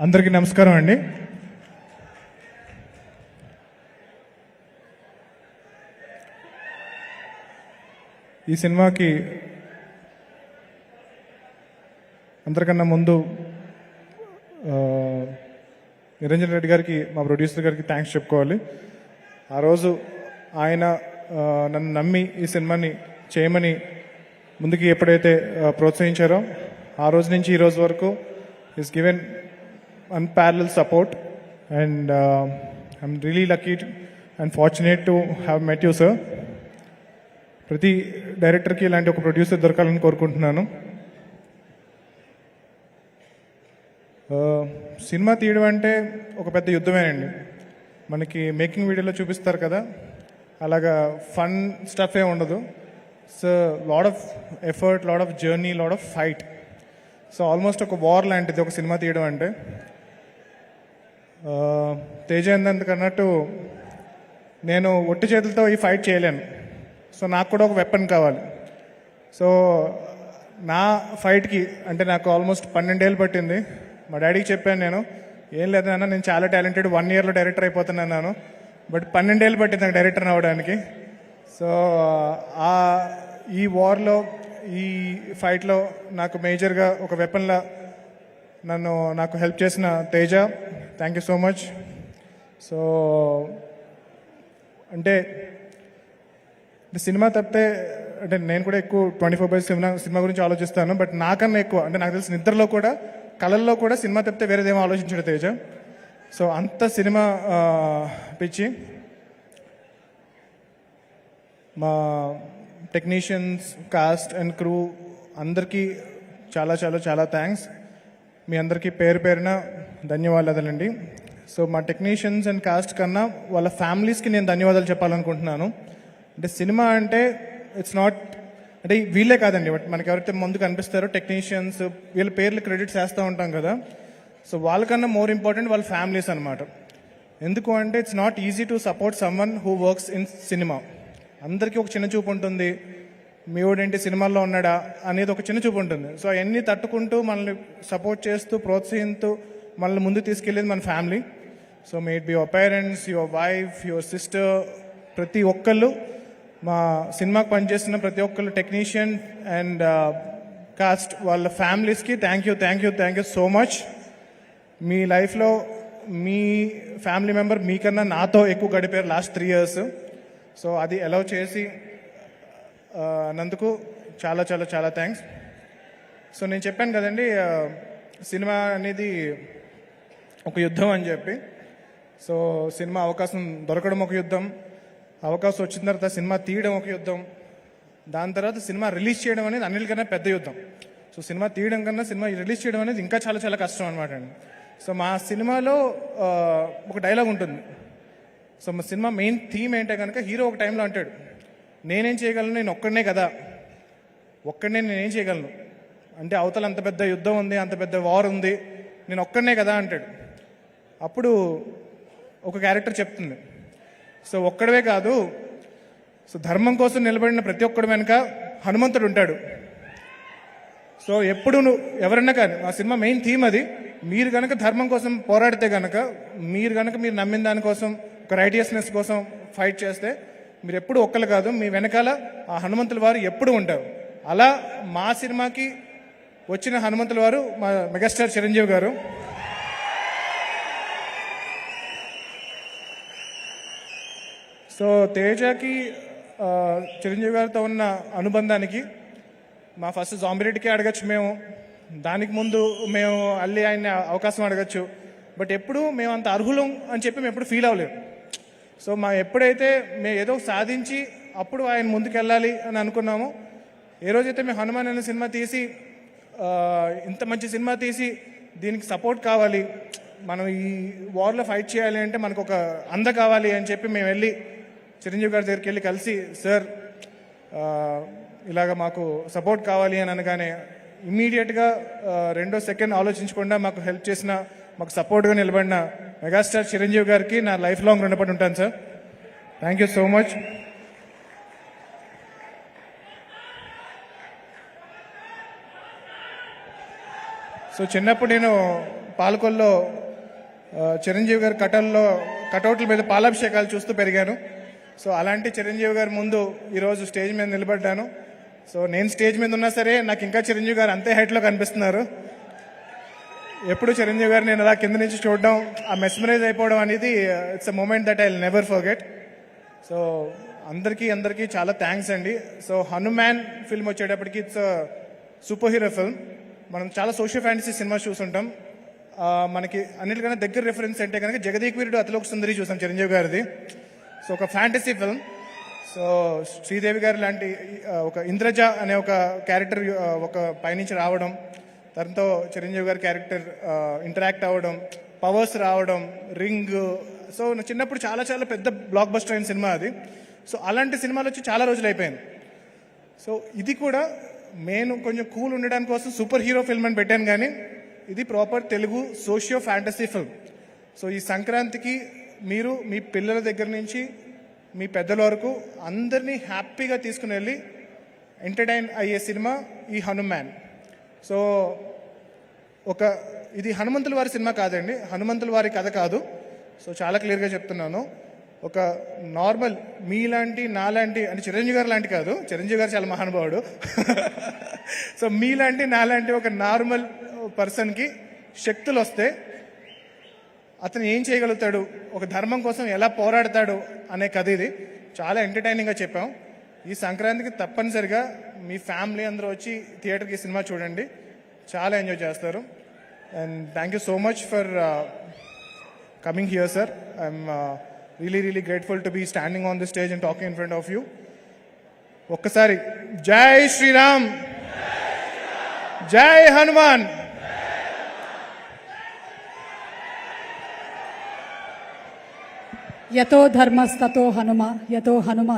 అందరికీ నమస్కారం అండి. ఈ సినిమాకి అందరికన్నా ముందు నిరంజన్ రెడ్డి గారికి, మా ప్రొడ్యూసర్ గారికి థ్యాంక్స్ చెప్పుకోవాలి. ఆ రోజు ఆయన నన్ను నమ్మి ఈ సినిమాని చేయమని ముందుకి ఎప్పుడైతే ప్రోత్సహించారో ఆ రోజు నుంచి ఈ రోజు వరకు is given unparalleled support, and I'm really lucky and fortunate to have met you, sir. ప్రతి డైరెక్టర్కి ఇలాంటి ఒక ప్రొడ్యూసర్ దొరకాలని కోరుకుంటున్నాను. సినిమా తీయడం అంటే ఒక పెద్ద యుద్ధమేనండి. మనకి మేకింగ్ వీడియోలో చూపిస్తారు కదా, అలాగా ఫన్ స్టఫ్ ఏ ఉండదు. So lot of effort, lot of journey, lot of fight. So almost ఒక వార్ లాంటిది ఒక సినిమా తీయడం అంటే. తేజ అన్నట్టు నేను ఒట్టి చేతులతో ఈ ఫైట్ చేయలేను. సో నాకు కూడా ఒక వెపన్ కావాలి. సో నా ఫైట్కి అంటే నాకు ఆల్మోస్ట్ 12 ఏళ్ళు పట్టింది. మా డాడీకి చెప్పాను, నేను ఏం లేదన్నా, నేను చాలా టాలెంటెడ్, 1 ఇయర్లో డైరెక్టర్ అయిపోతున్నాను. బట్ 12 ఏళ్ళు పట్టింది నాకు డైరెక్టర్ అవ్వడానికి. సో ఈ వార్లో, ఈ ఫైట్లో నాకు మేజర్గా ఒక వెపన్లా నాకు హెల్ప్ చేసిన Teja, thank you so much. So అంటే సినిమా తప్పితే అంటే నేను కూడా ఎక్కువ 24/7 సినిమా గురించి ఆలోచిస్తాను. బట్ నాకన్నా ఎక్కువ అంటే నాకు తెలిసిన నిద్రలో కూడా, కళల్లో కూడా సినిమా తప్పితే వేరేదేమో ఆలోచించాడు తేజ. సో అంత సినిమా పిచ్చి. మా టెక్నీషియన్స్, కాస్ట్ అండ్ క్రూ అందరికీ చాలా చాలా చాలా థ్యాంక్స్. మీ అందరికీ పేరు పేరున ధన్యవాదాలండి. సో మా టెక్నీషియన్స్ అండ్ కాస్ట్ కన్నా వాళ్ళ ఫ్యామిలీస్కి నేను ధన్యవాదాలు చెప్పాలనుకుంటున్నాను. అంటే సినిమా అంటే ఇట్స్ నాట్ అంటే వీళ్ళే కాదండి, బట్ మనకి ఎవరైతే ముందు కనిపిస్తారో టెక్నీషియన్స్, వీళ్ళ పేర్లు క్రెడిట్స్ వేస్తూ ఉంటాం కదా. సో వాళ్ళకన్నా మోర్ ఇంపార్టెంట్ వాళ్ళ ఫ్యామిలీస్ అనమాట. ఎందుకు అంటే it's not easy to support someone who works in cinema. అందరికీ ఒక చిన్న చూపు ఉంటుంది, మీ వాడేంటి సినిమాల్లో ఉన్నాడా అనేది ఒక చిన్న చూపు ఉంటుంది. సో అవన్నీ తట్టుకుంటూ మనల్ని సపోర్ట్ చేస్తూ, ప్రోత్సహిస్తూ మనల్ని ముందు తీసుకెళ్ళేది మన family. So may it be your parents, your wife, your sister, ప్రతి ఒక్కళ్ళు, మా సినిమాకి పనిచేస్తున్న ప్రతి ఒక్కళ్ళు, టెక్నీషియన్ అండ్ కాస్ట్, వాళ్ళ ఫ్యామిలీస్కి థ్యాంక్ యూ సో మచ్. మీ లైఫ్లో మీ ఫ్యామిలీ మెంబర్ మీకన్నా నాతో ఎక్కువ గడిపారు లాస్ట్ 3 years. సో అది అలౌ చేసి నందుకు చాలా చాలా చాలా థ్యాంక్స్. సో నేను చెప్పాను కదండి, సినిమా అనేది ఒక యుద్ధం అని చెప్పి. సో సినిమా అవకాశం దొరకడం ఒక యుద్ధం, అవకాశం వచ్చిన తర్వాత సినిమా తీయడం ఒక యుద్ధం, దాని తర్వాత సినిమా రిలీజ్ చేయడం అనేది అన్నిటికన్నా పెద్ద యుద్ధం. సో సినిమా తీయడం కన్నా సినిమా రిలీజ్ చేయడం అనేది ఇంకా చాలా చాలా కష్టం అనమాట అండి. సో మా సినిమాలో ఒక డైలాగ్ ఉంటుంది. సో మా సినిమా మెయిన్ థీమ్ ఏంటంటే కనుక, హీరో ఒక టైంలో అంటాడు, నేనేం చేయగలను, నేను ఒక్కడనే కదా, ఒక్కడనే నేనేం చేయగలను అంటే అవతల అంత పెద్ద యుద్ధం ఉంది, అంత పెద్ద వార్ ఉంది, నేను ఒక్కడనే కదా అంటాడు. అప్పుడు ఒక క్యారెక్టర్ చెప్తుంది, సో ఒక్కడవే కాదు, సో ధర్మం కోసం నిలబడిన ప్రతి ఒక్కడి వెనుక హనుమంతుడు ఉంటాడు. సో ఎప్పుడు నువ్వు ఎవరన్నా కానీ, ఆ సినిమా మెయిన్ థీమ్ అది. మీరు కనుక ధర్మం కోసం పోరాడితే కనుక, మీరు నమ్మిన దానికోసం, ఒక రైటియస్నెస్ కోసం ఫైట్ చేస్తే, మీరు ఎప్పుడు ఒక్కరు కాదు, మీ వెనకాల ఆ హనుమంతుల వారు ఎప్పుడు ఉంటారు. అలా మా సినిమాకి వచ్చిన హనుమంతుల వారు మా మెగాస్టార్ చిరంజీవి గారు. సో తేజకి చిరంజీవి గారితో ఉన్న అనుబంధానికి మా ఫస్ట్ జాంబిరెడ్డికి అడగచ్చు మేము, దానికి ముందు మేము అల్లి ఆయన అవకాశం అడగచ్చు. బట్ ఎప్పుడు మేము అంత అర్హులం అని చెప్పి మేము ఎప్పుడు ఫీల్ అవ్వలేము. సో ఎప్పుడైతే మేము ఏదో సాధించి అప్పుడు ఆయన ముందుకెళ్ళాలి అని అనుకున్నాము, ఏ రోజైతే మేము హనుమాన్ అనే సినిమా తీసి, ఇంత మంచి సినిమా తీసి దీనికి సపోర్ట్ కావాలి, మనం ఈ వార్లో ఫైట్ చేయాలి అంటే మనకు ఒక అంద కావాలి అని చెప్పి మేము వెళ్ళి చిరంజీవి గారి దగ్గరికి వెళ్ళి కలిసి, సార్ ఇలాగ మాకు సపోర్ట్ కావాలి అని అనగానే ఇమ్మీడియట్గా 2 సెకండ్ ఆలోచించకుండా మాకు హెల్ప్ చేసిన, మాకు సపోర్ట్గా నిలబడిన మెగాస్టార్ చిరంజీవి గారికి నా లైఫ్ లాంగ్ రుణపడి ఉంటాను sir. Thank you so much. So చిన్నప్పుడు నేను పాలకొల్లో చిరంజీవి గారి కటౌట్ల మీద పాలాభిషేకాలు చూస్తూ పెరిగాను. సో అలాంటి చిరంజీవి గారి ముందు ఈరోజు స్టేజ్ మీద నిలబడ్డాను. సో నేను స్టేజ్ మీద ఉన్నా సరే నాకు ఇంకా చిరంజీవి గారు అంతే హైట్లో కనిపిస్తున్నారు. ఎప్పుడు చిరంజీవి గారు నేను అలా కింద నుంచి చూడడం, ఆ మెస్మరైజ్ అయిపోవడం అనేది it's a moment that I will never forget. So అందరికీ చాలా థ్యాంక్స్ అండి. సో హనుమాన్ ఫిల్మ్ వచ్చేటప్పటికి ఇట్స్ సూపర్ హీరో ఫిల్మ్. మనం చాలా సోషల్ ఫ్యాంటసీ సినిమా చూసుంటాం. మనకి అన్నిటికన్నా దగ్గర రిఫరెన్స్ అంటే కనుక జగదీక్ వీరుడు అతిలోక సుందరి చూసాం చిరంజీవి గారిది. సో ఒక ఫ్యాంటసీ ఫిల్మ్. సో శ్రీదేవి గారు లాంటి ఒక ఇంద్రజ అనే ఒక క్యారెక్టర్ ఒక పైనుంచి రావడం, దాంతో చిరంజీవి గారి క్యారెక్టర్ ఇంటరాక్ట్ అవ్వడం, పవర్స్ రావడం, రింగ్. సో నా చిన్నప్పుడు చాలా చాలా పెద్ద బ్లాక్ బస్టర్ అయిన సినిమా అది. సో అలాంటి సినిమాలు వచ్చి చాలా రోజులు అయిపోయింది. సో ఇది కూడా నేను కొంచెం కూల్ ఉండడానికి కోసం సూపర్ హీరో ఫిల్మ్ అని పెట్టాను, కానీ ఇది proper Telugu socio fantasy film. So ఈ సంక్రాంతికి మీరు మీ పిల్లల దగ్గర నుంచి మీ పెద్దల వరకు అందరినీ హ్యాపీగా తీసుకుని వెళ్ళి ఎంటర్టైన్ అయ్యే సినిమా ఈ హనుమాన్. సో ఇది హనుమంతుల వారి సినిమా కాదండి, హనుమంతుల వారి కథ కాదు. సో చాలా క్లియర్గా చెప్తున్నాను. ఒక నార్మల్ మీలాంటి నాలాంటి అంటే చిరంజీవి గారు లాంటి కాదు, చిరంజీవి గారు చాలా మహానుభావుడు. సో మీలాంటి నాలాంటి ఒక నార్మల్ పర్సన్కి శక్తులు వస్తే అతను ఏం చేయగలుగుతాడు, ఒక ధర్మం కోసం ఎలా పోరాడతాడు అనే కథ ఇది. చాలా ఎంటర్టైనింగ్గా చెప్పాం. ఈ సంక్రాంతికి తప్పనిసరిగా మీ ఫ్యామిలీ అందరూ వచ్చి థియేటర్కి సినిమా చూడండి, చాలా ఎంజాయ్ చేస్తారు. And thank you so much for coming here sir. I'm really grateful to be standing on the stage and talking in front of you. ఒక్కసారి జై శ్రీరామ్, జై హనుమాన్. యతో ధర్మస్తతో హనుమ, యతో హనుమ